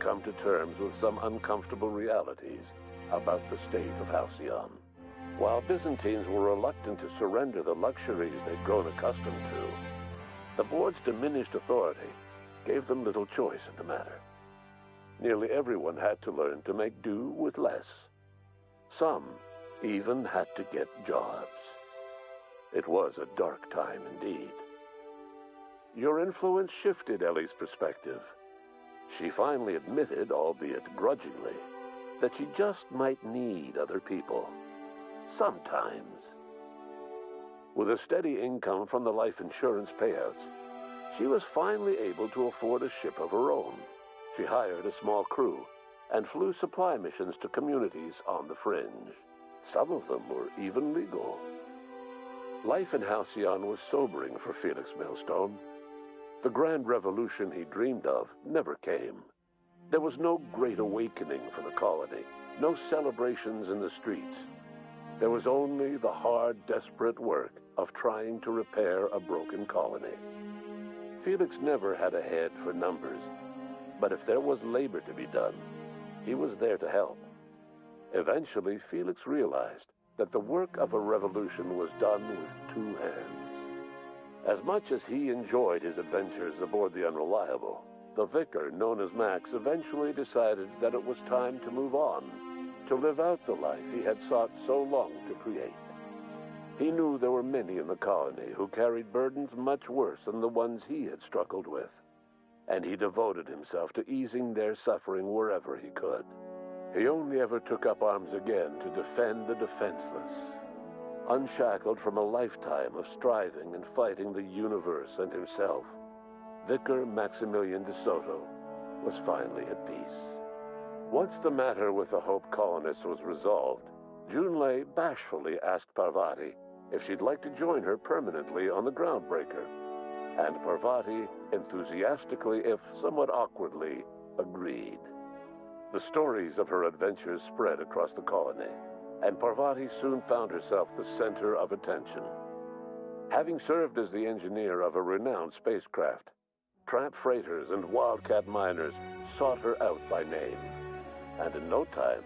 come to terms with some uncomfortable realities about the state of Halcyon. While Byzantines were reluctant to surrender the luxuries they'd grown accustomed to, the board's diminished authority gave them little choice in the matter. Nearly everyone had to learn to make do with less. Some even had to get jobs. It was a dark time indeed. Your influence shifted Ellie's perspective. She finally admitted, albeit grudgingly, that she just might need other people. Sometimes. With a steady income from the life insurance payouts, she was finally able to afford a ship of her own. She hired a small crew and flew supply missions to communities on the fringe. Some of them were even legal. Life in Halcyon was sobering for Felix Millstone. The grand revolution he dreamed of never came. There was no great awakening for the colony, no celebrations in the streets. There was only the hard, desperate work of trying to repair a broken colony. Felix never had a head for numbers, but if there was labor to be done, he was there to help. Eventually, Felix realized that the work of a revolution was done with two hands. As much as he enjoyed his adventures aboard the Unreliable, the vicar, known as Max, eventually decided that it was time to move on, to live out the life he had sought so long to create. He knew there were many in the colony who carried burdens much worse than the ones he had struggled with, and he devoted himself to easing their suffering wherever he could. He only ever took up arms again to defend the defenseless. Unshackled from a lifetime of striving and fighting the universe and himself, Vicar Maximilian de Soto was finally at peace. Once the matter with the Hope colonists was resolved, Junlei bashfully asked Parvati if she'd like to join her permanently on the Groundbreaker, and Parvati enthusiastically, if somewhat awkwardly, agreed. The stories of her adventures spread across the colony, and Parvati soon found herself the center of attention. Having served as the engineer of a renowned spacecraft, tramp freighters and wildcat miners sought her out by name, and in no time,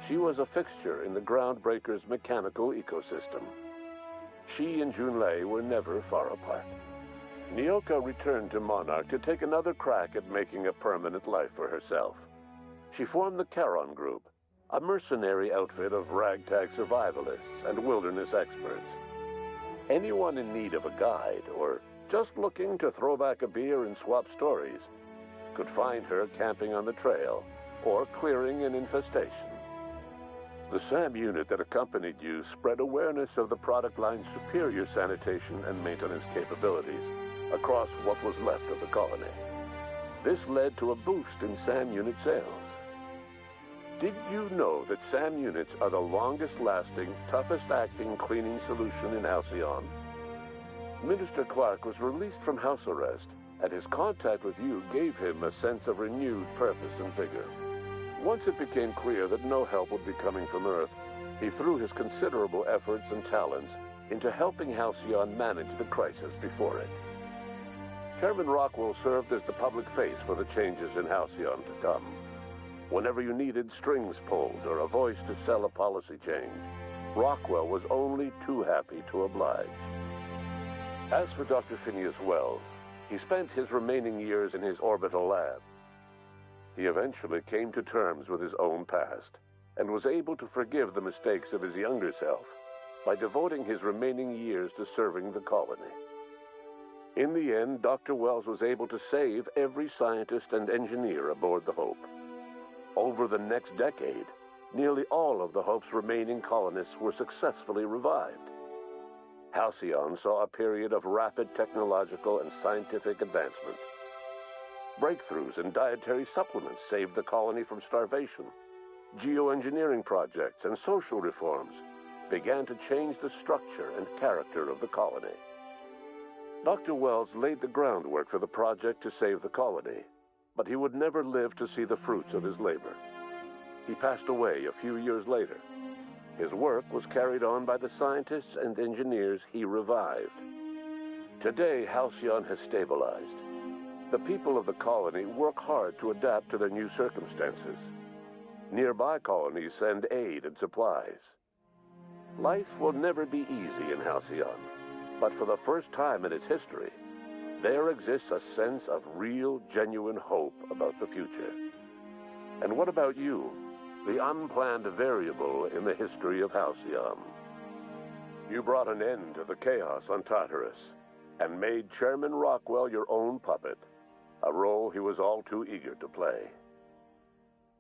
she was a fixture in the Groundbreaker's mechanical ecosystem. She and Junlei were never far apart. Nyoka returned to Monarch to take another crack at making a permanent life for herself. She formed the Charon Group, a mercenary outfit of ragtag survivalists and wilderness experts. Anyone in need of a guide, or just looking to throw back a beer and swap stories, could find her camping on the trail or clearing an infestation. The SAM unit that accompanied you spread awareness of the product line's superior sanitation and maintenance capabilities across what was left of the colony. This led to a boost in SAM unit sales. Did you know that SAM units are the longest-lasting, toughest-acting cleaning solution in Halcyon? Minister Clark was released from house arrest, and his contact with you gave him a sense of renewed purpose and vigor. Once it became clear that no help would be coming from Earth, he threw his considerable efforts and talents into helping Halcyon manage the crisis before it. Chairman Rockwell served as the public face for the changes in Halcyon to come. Whenever you needed strings pulled or a voice to sell a policy change, Rockwell was only too happy to oblige. As for Dr. Phineas Wells, he spent his remaining years in his orbital lab. He eventually came to terms with his own past and was able to forgive the mistakes of his younger self by devoting his remaining years to serving the colony. In the end, Dr. Wells was able to save every scientist and engineer aboard the Hope. Over the next decade, nearly all of the Hope's remaining colonists were successfully revived. Halcyon saw a period of rapid technological and scientific advancement. Breakthroughs in dietary supplements saved the colony from starvation. Geoengineering projects and social reforms began to change the structure and character of the colony. Dr. Wells laid the groundwork for the project to save the colony, but he would never live to see the fruits of his labor. He passed away a few years later. His work was carried on by the scientists and engineers he revived. Today, Halcyon has stabilized. The people of the colony work hard to adapt to their new circumstances. Nearby colonies send aid and supplies. Life will never be easy in Halcyon, but for the first time in its history, there exists a sense of real, genuine hope about the future. And what about you, the unplanned variable in the history of Halcyon? You brought an end to the chaos on Tartarus and made Chairman Rockwell your own puppet, a role he was all too eager to play.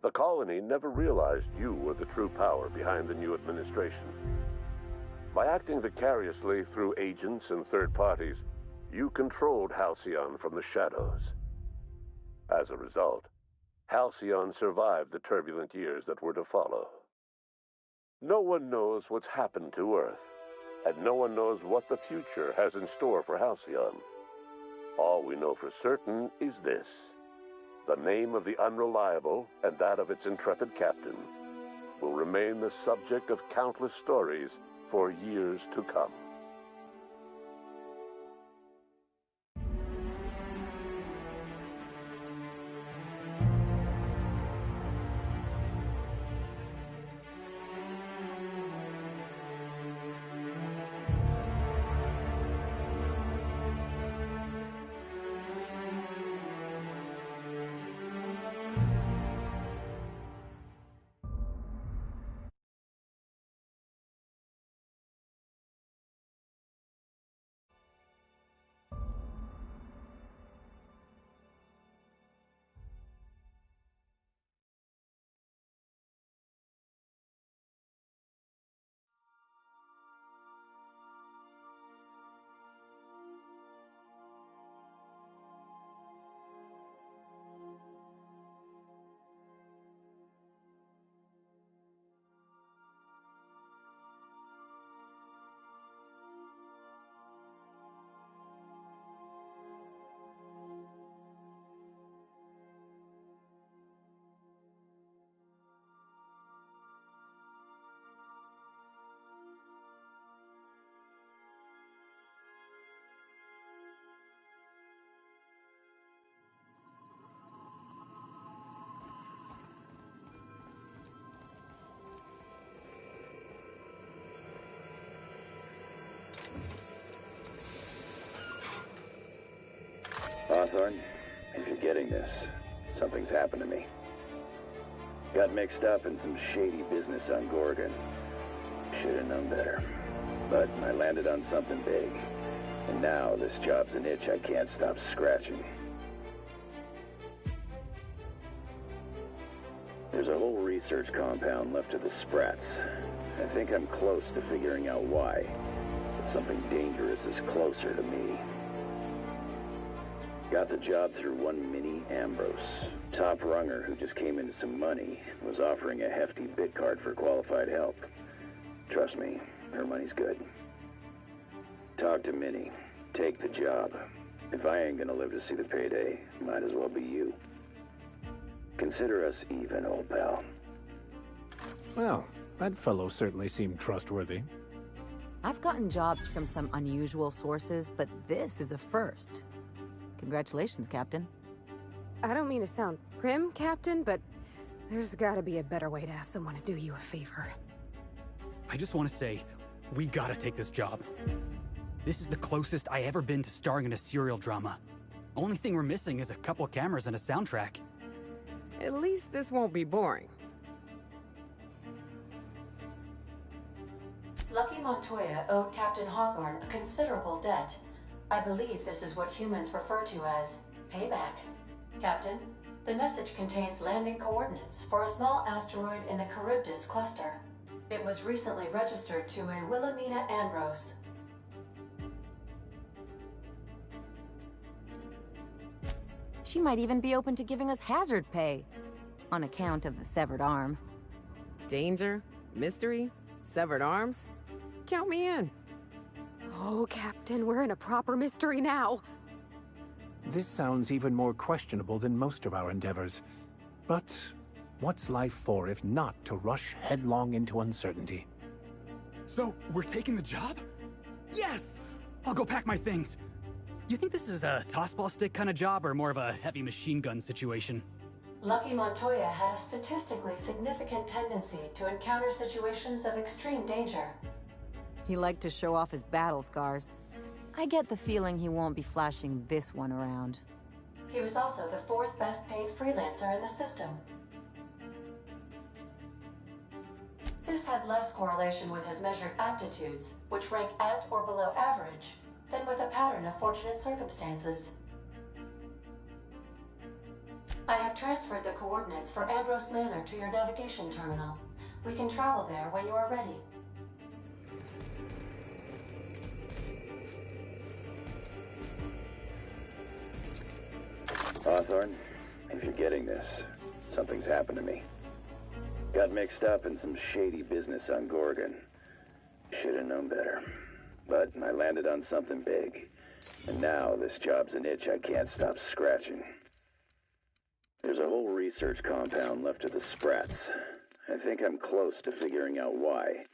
The colony never realized you were the true power behind the new administration. By acting vicariously through agents and third parties, you controlled Halcyon from the shadows. As a result, Halcyon survived the turbulent years that were to follow. No one knows what's happened to Earth, and no one knows what the future has in store for Halcyon. All we know for certain is this: the name of the Unreliable and that of its intrepid captain will remain the subject of countless stories for years to come. Hawthorne, if you're getting this, something's happened to me. Got mixed up in some shady business on Gorgon. Should have known better. But I landed on something big. And now this job's an itch I can't stop scratching. There's a whole research compound left of the Sprats. I think I'm close to figuring out why. But something dangerous is closer to me. Got the job through one Minnie Ambrose. Top runger who just came into some money, was offering a hefty bid card for qualified help. Trust me, her money's good. Talk to Minnie. Take the job. If I ain't gonna live to see the payday, might as well be you. Consider us even, old pal. Well, that fellow certainly seemed trustworthy. I've gotten jobs from some unusual sources, but this is a first. Congratulations, Captain. I don't mean to sound prim, Captain, but there's gotta be a better way to ask someone to do you a favor. I just want to say, we gotta take this job. This is the closest I ever been to starring in a serial drama. Only thing we're missing is a couple cameras and a soundtrack. At least this won't be boring. Lucky Montoya owed Captain Hawthorne a considerable debt. I believe this is what humans refer to as payback. Captain, the message contains landing coordinates for a small asteroid in the Charybdis cluster. It was recently registered to a Wilhelmina Ambrose. She might even be open to giving us hazard pay, on account of the severed arm. Danger, mystery, severed arms? Count me in. Oh, Captain, we're in a proper mystery now. This sounds even more questionable than most of our endeavors. But what's life for if not to rush headlong into uncertainty? So, we're taking the job? Yes! I'll go pack my things. You think this is a tossball stick kind of job or more of a heavy machine gun situation? Lucky Montoya had a statistically significant tendency to encounter situations of extreme danger. He liked to show off his battle scars. I get the feeling he won't be flashing this one around. He was also the fourth best paid freelancer in the system. This had less correlation with his measured aptitudes, which rank at or below average, than with a pattern of fortunate circumstances. I have transferred the coordinates for Ambrose Manor to your navigation terminal. We can travel there when you are ready. Hawthorne, if you're getting this, something's happened to me. Got mixed up in some shady business on Gorgon. Should have known better. But I landed on something big. And now this job's an itch I can't stop scratching. There's a whole research compound left of the Sprats. I think I'm close to figuring out why.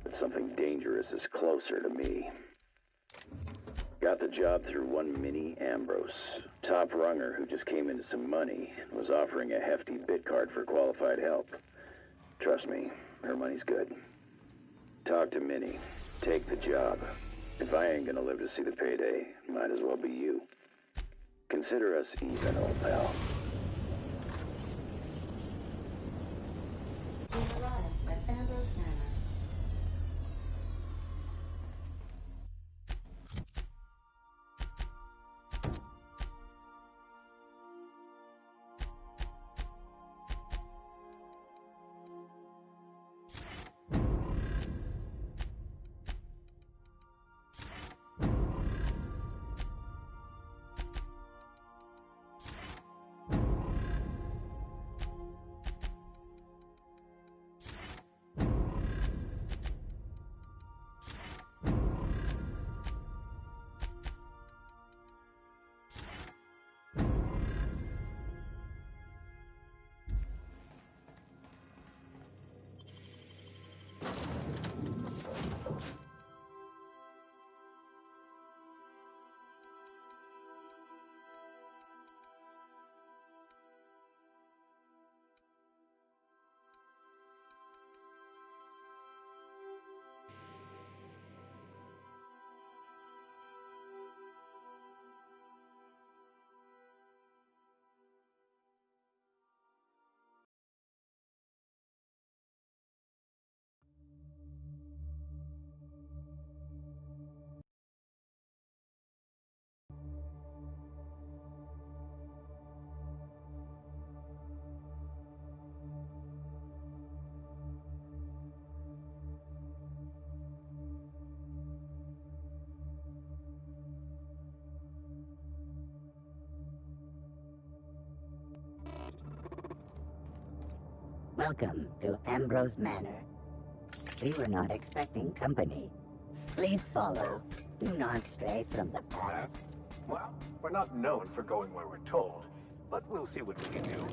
But something dangerous is closer to me. Got the job through one Minnie Ambrose. Top runger who just came into some money. Was offering a hefty bid card for qualified help. Trust me, her money's good. Talk to Minnie. Take the job. If I ain't gonna live to see the payday, might as well be you. Consider us even, old pal. We arrived at Ambrose Manor. Welcome to Ambrose Manor. We were not expecting company. Please follow. Do not stray from the path. Well, we're not known for going where we're told, but we'll see what we can do.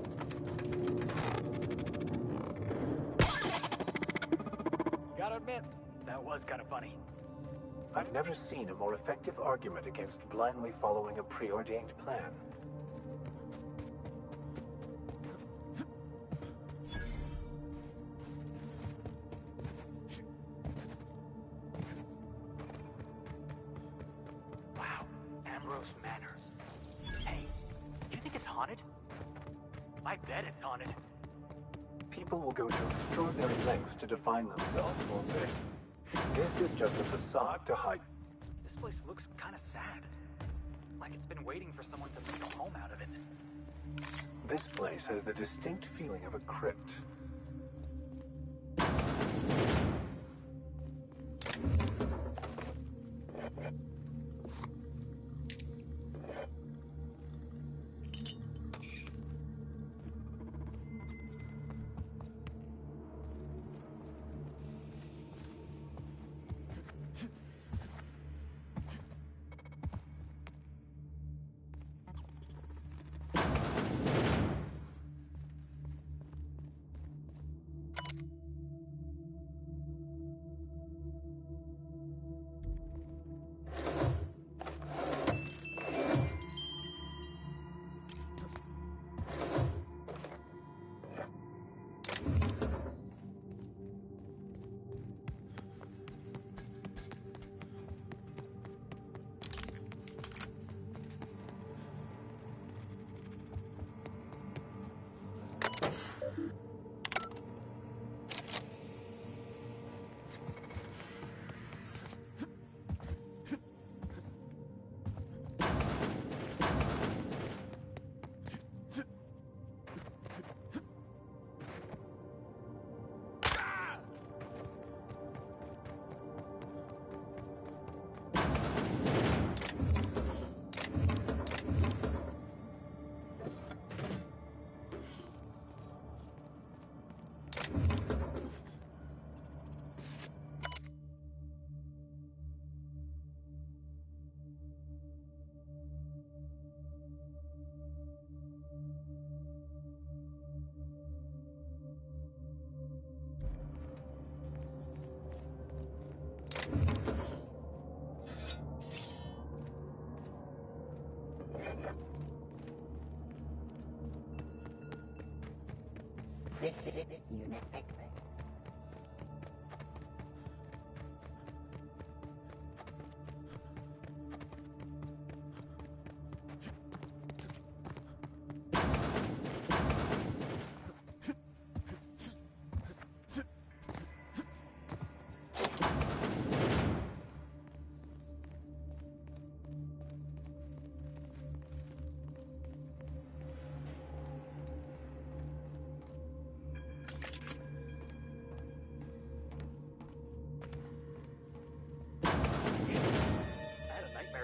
Gotta admit, that was kind of funny. I've never seen a more effective argument against blindly following a preordained plan. Wow, Ambrose Manor. Hey, do you think it's haunted? I bet it's haunted. People will go to extraordinary lengths to define themselves, won't they? This is just a facade to hide. This place looks kind of sad. Like it's been waiting for someone to make a home out of it. This place has the distinct feeling of a crypt. This unit expert.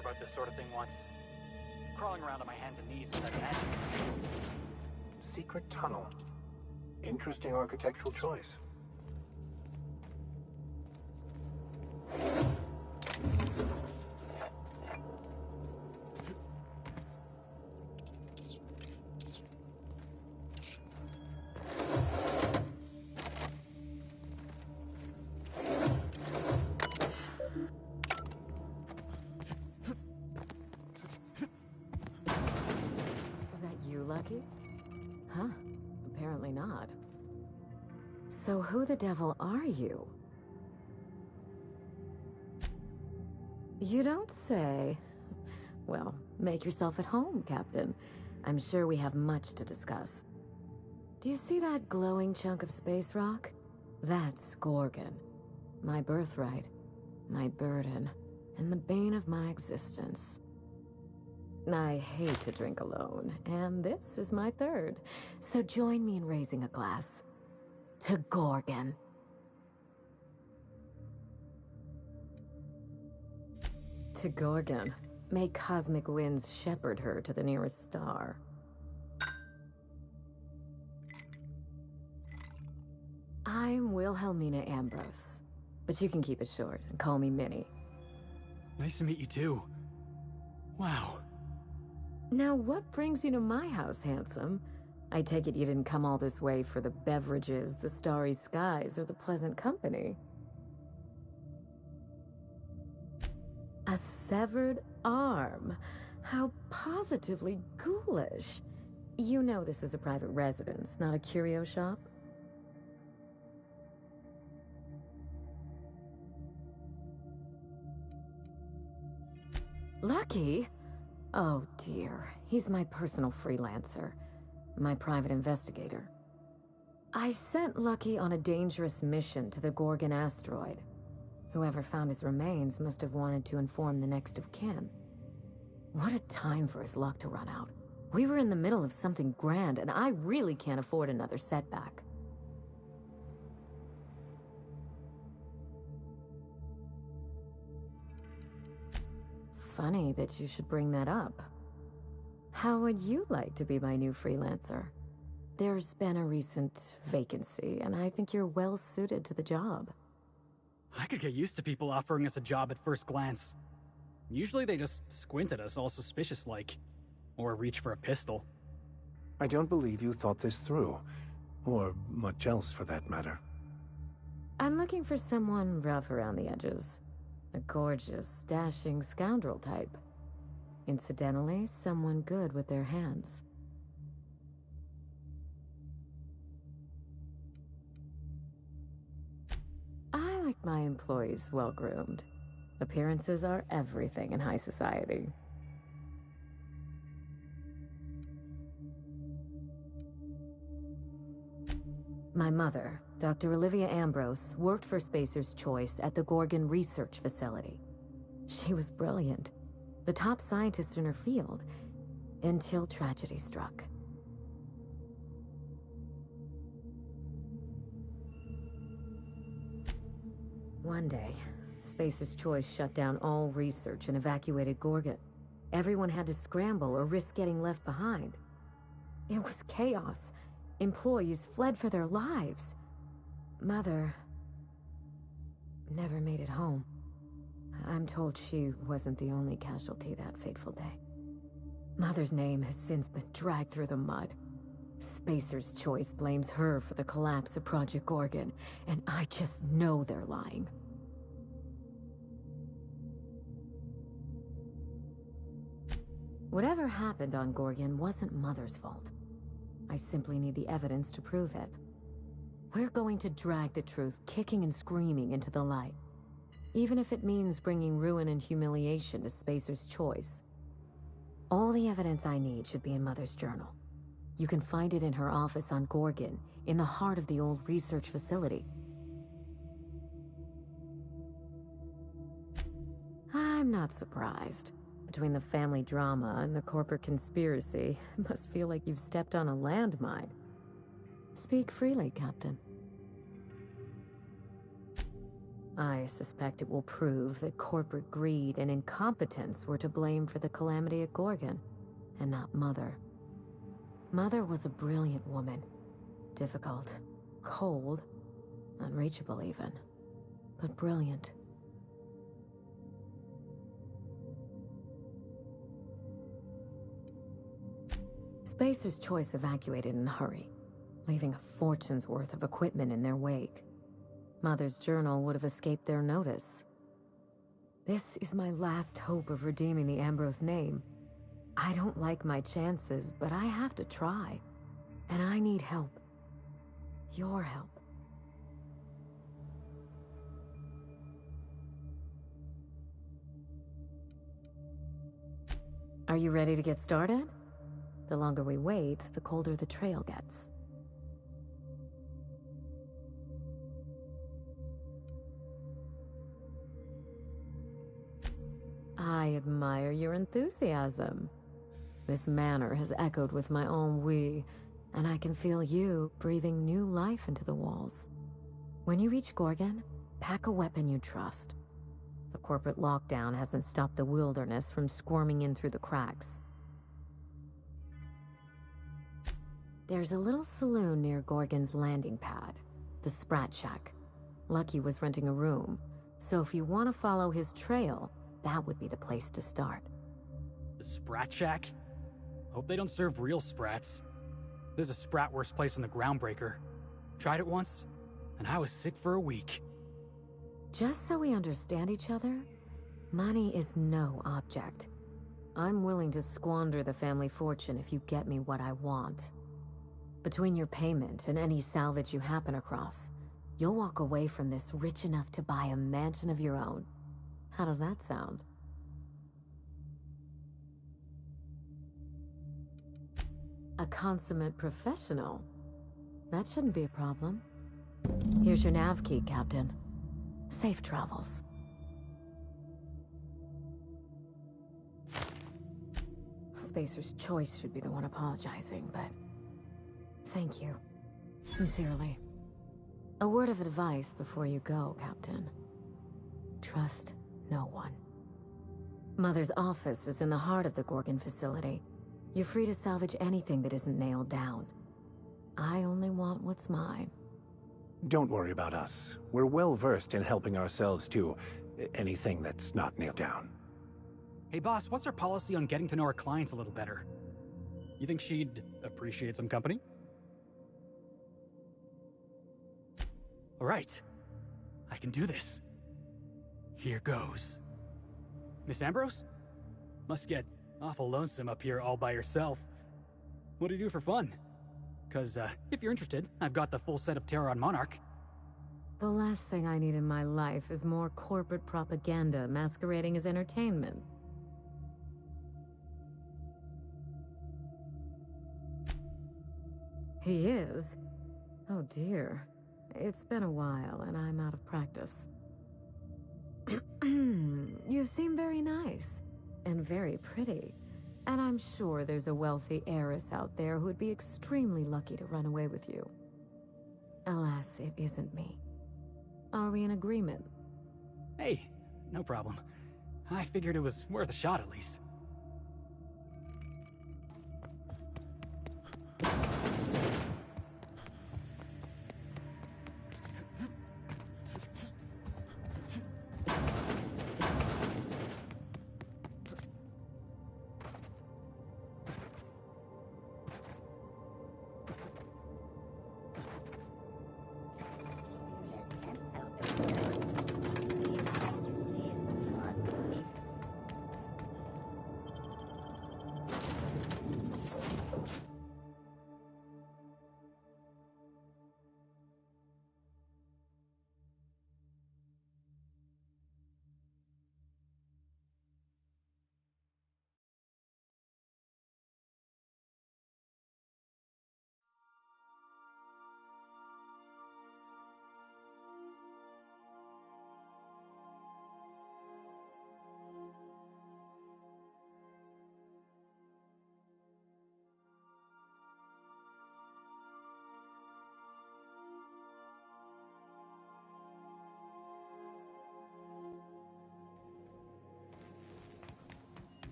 About this sort of thing once. Crawling around on my hands and knees inside an attic. Secret tunnel. Interesting architectural choice. Lucky? Huh? Apparently not. So who the devil are you? You don't say. Well, make yourself at home, Captain. I'm sure we have much to discuss. Do you see that glowing chunk of space rock? That's Gorgon. My birthright, my burden, and the bane of my existence. I hate to drink alone, and this is my third. So join me in raising a glass. To Gorgon. To Gorgon. May cosmic winds shepherd her to the nearest star. I'm Wilhelmina Ambrose, but you can keep it short and call me Minnie. Nice to meet you too. Wow. Now, what brings you to my house, handsome? I take it you didn't come all this way for the beverages, the starry skies, or the pleasant company. A severed arm. How positively ghoulish. You know this is a private residence, not a curio shop? Lucky? Oh dear, he's my personal freelancer, my private investigator. I sent Lucky on a dangerous mission to the Gorgon asteroid. Whoever found his remains must have wanted to inform the next of kin. What a time for his luck to run out. We were in the middle of something grand, and I really can't afford another setback. Funny that you should bring that up. How would you like to be my new freelancer? There's been a recent vacancy, and I think you're well suited to the job. I could get used to people offering us a job at first glance. Usually they just squint at us all suspicious-like. Or reach for a pistol. I don't believe you thought this through. Or much else, for that matter. I'm looking for someone rough around the edges. A gorgeous, dashing scoundrel type. Incidentally, someone good with their hands. I like my employees well-groomed. Appearances are everything in high society. My mother, Dr. Olivia Ambrose, worked for Spacer's Choice at the Gorgon Research Facility. She was brilliant, the top scientist in her field, until tragedy struck. One day, Spacer's Choice shut down all research and evacuated Gorgon. Everyone had to scramble or risk getting left behind. It was chaos. Employees fled for their lives. Mother never made it home. I'm told she wasn't the only casualty that fateful day. Mother's name has since been dragged through the mud. Spacer's Choice blames her for the collapse of Project Gorgon, and I just know they're lying. Whatever happened on Gorgon wasn't Mother's fault. I simply need the evidence to prove it. We're going to drag the truth kicking and screaming into the light. Even if it means bringing ruin and humiliation to Spacer's Choice. All the evidence I need should be in Mother's journal. You can find it in her office on Gorgon, in the heart of the old research facility. I'm not surprised. Between the family drama and the corporate conspiracy, it must feel like you've stepped on a landmine. Speak freely, Captain. I suspect it will prove that corporate greed and incompetence were to blame for the calamity at Gorgon, and not Mother. Mother was a brilliant woman. Difficult, cold, unreachable even, but brilliant. Spacer's Choice evacuated in a hurry, leaving a fortune's worth of equipment in their wake. Mother's journal would have escaped their notice. This is my last hope of redeeming the Ambrose name. I don't like my chances, but I have to try. And I need help. Your help. Are you ready to get started? The longer we wait, the colder the trail gets. I admire your enthusiasm. This manor has echoed with my ennui, and I can feel you breathing new life into the walls. When you reach Gorgon, pack a weapon you trust. The corporate lockdown hasn't stopped the wilderness from squirming in through the cracks. There's a little saloon near Gorgon's landing pad, the Sprat Shack. Lucky was renting a room, so if you want to follow his trail, that would be the place to start. The Sprat Shack? Hope they don't serve real sprats. There's a sprat worse place in the Groundbreaker. Tried it once, and I was sick for a week. Just so we understand each other, money is no object. I'm willing to squander the family fortune if you get me what I want. Between your payment and any salvage you happen across, you'll walk away from this rich enough to buy a mansion of your own. How does that sound? A consummate professional. That shouldn't be a problem. Here's your nav key, Captain. Safe travels. Spacer's Choice should be the one apologizing, but... thank you. Sincerely. A word of advice before you go, Captain. Trust no one. Mother's office is in the heart of the Gorgon facility. You're free to salvage anything that isn't nailed down. I only want what's mine. Don't worry about us. We're well versed in helping ourselves to anything that's not nailed down. Hey boss, what's our policy on getting to know our clients a little better? You think she'd appreciate some company? Alright. I can do this. Here goes. Miss Ambrose? Must get awful lonesome up here all by yourself. What do you do for fun? Because, if you're interested, I've got the full set of Terran Monarch. The last thing I need in my life is more corporate propaganda masquerading as entertainment. He is? Oh dear. It's been a while, and I'm out of practice. You seem very nice, and very pretty. And I'm sure there's a wealthy heiress out there who'd be extremely lucky to run away with you. Alas, it isn't me. Are we in agreement? Hey, no problem. I figured it was worth a shot at least.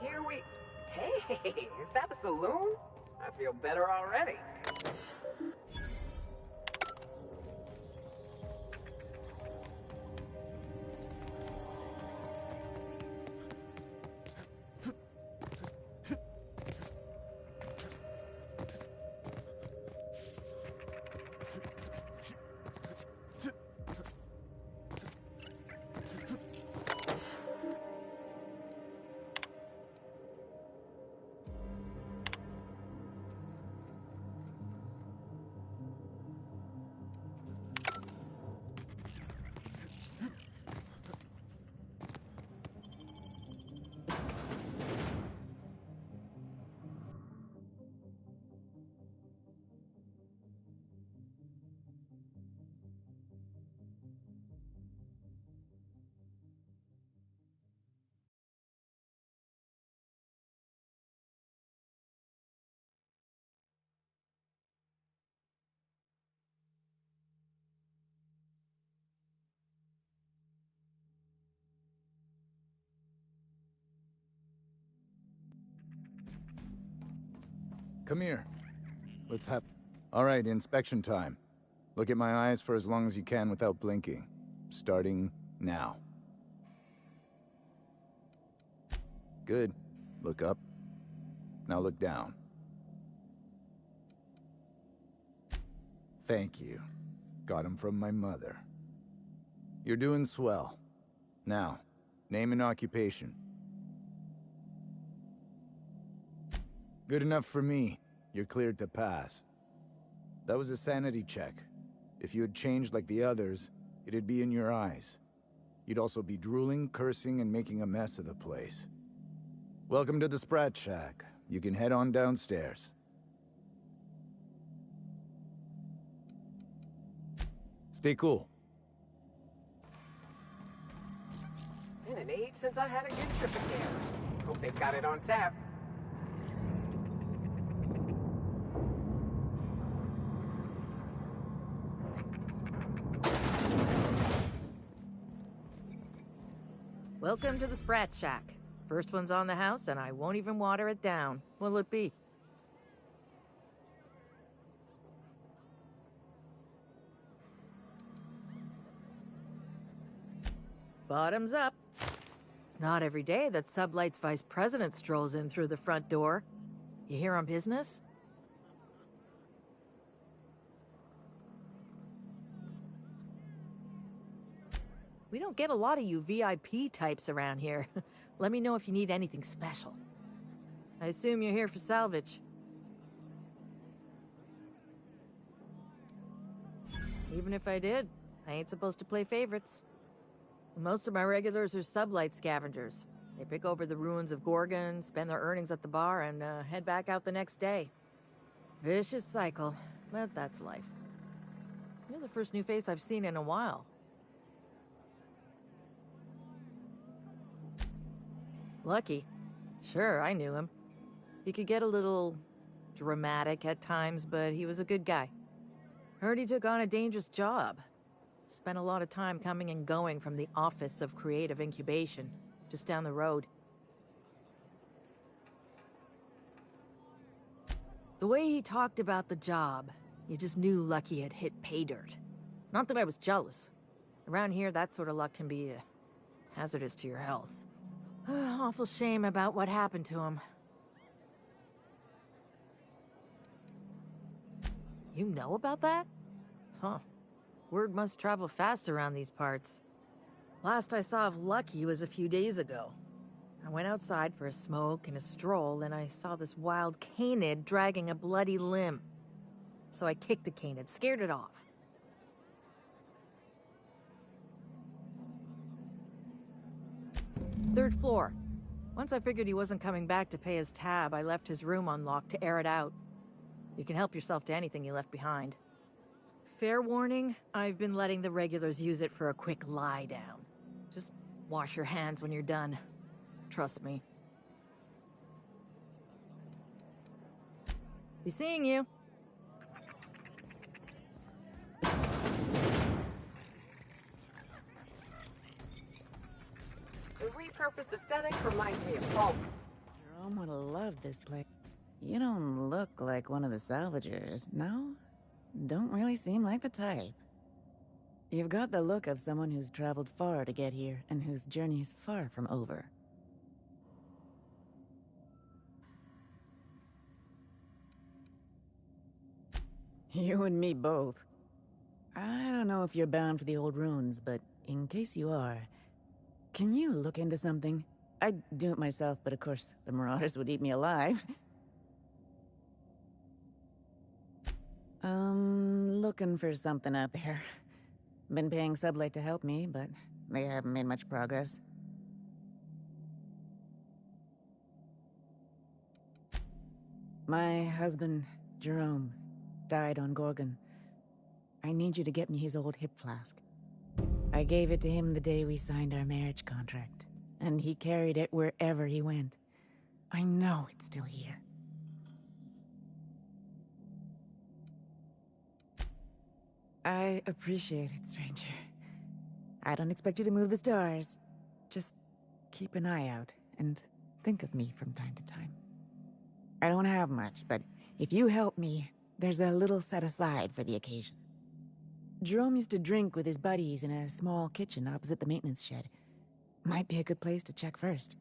Here we... Hey, is that a saloon? I feel better already. Come here. Let's have... All right, inspection time. Look at my eyes for as long as you can without blinking. Starting now. Good. Look up. Now look down. Thank you. Got him from my mother. You're doing swell. Now, name and occupation. Good enough for me. You're cleared to pass. That was a sanity check. If you had changed like the others, it'd be in your eyes. You'd also be drooling, cursing, and making a mess of the place. Welcome to the Sprat Shack. You can head on downstairs. Stay cool. Been an age since I had a good trip again. Hope they've got it on tap. Welcome to the Sprat Shack. First one's on the house, and I won't even water it down. What'll it be? Bottoms up. It's not every day that Sublight's vice president strolls in through the front door. You here on business? We don't get a lot of you VIP types around here. Let me know if you need anything special. I assume you're here for salvage. Even if I did, I ain't supposed to play favorites. Most of my regulars are Sublight scavengers. They pick over the ruins of Gorgon, spend their earnings at the bar, and head back out the next day. Vicious cycle, but that's life. You're the first new face I've seen in a while. Lucky. Sure, I knew him. He could get a little dramatic at times, but he was a good guy. Heard he took on a dangerous job. Spent a lot of time coming and going from the Office of Creative Incubation, just down the road. The way he talked about the job, you just knew Lucky had hit pay dirt. Not that I was jealous. Around here, that sort of luck can be hazardous to your health. Awful shame about what happened to him. You know about that? Huh. Word must travel fast around these parts. Last I saw of Lucky was a few days ago. I went outside for a smoke and a stroll, and I saw this wild canid dragging a bloody limb. So I kicked the canid, scared it off. Third floor. Once I figured he wasn't coming back to pay his tab, I left his room unlocked to air it out. You can help yourself to anything you left behind. Fair warning, I've been letting the regulars use it for a quick lie down. Just wash your hands when you're done. Trust me. Be seeing you. The repurposed aesthetic reminds me of home. Jerome would have loved this place. You don't look like one of the salvagers, no? Don't really seem like the type. You've got the look of someone who's traveled far to get here, and whose journey is far from over. You and me both. I don't know if you're bound for the old ruins, but in case you are, can you look into something? I'd do it myself, but of course, the Marauders would eat me alive. Looking for something out there. Been paying Sublight to help me, but they haven't made much progress. My husband, Jerome, died on Gorgon. I need you to get me his old hip flask. I gave it to him the day we signed our marriage contract, and he carried it wherever he went. I know it's still here. I appreciate it, stranger. I don't expect you to move the stars. Just keep an eye out, and think of me from time to time. I don't have much, but if you help me, there's a little set aside for the occasion. Jerome used to drink with his buddies in a small kitchen opposite the maintenance shed. Might be a good place to check first.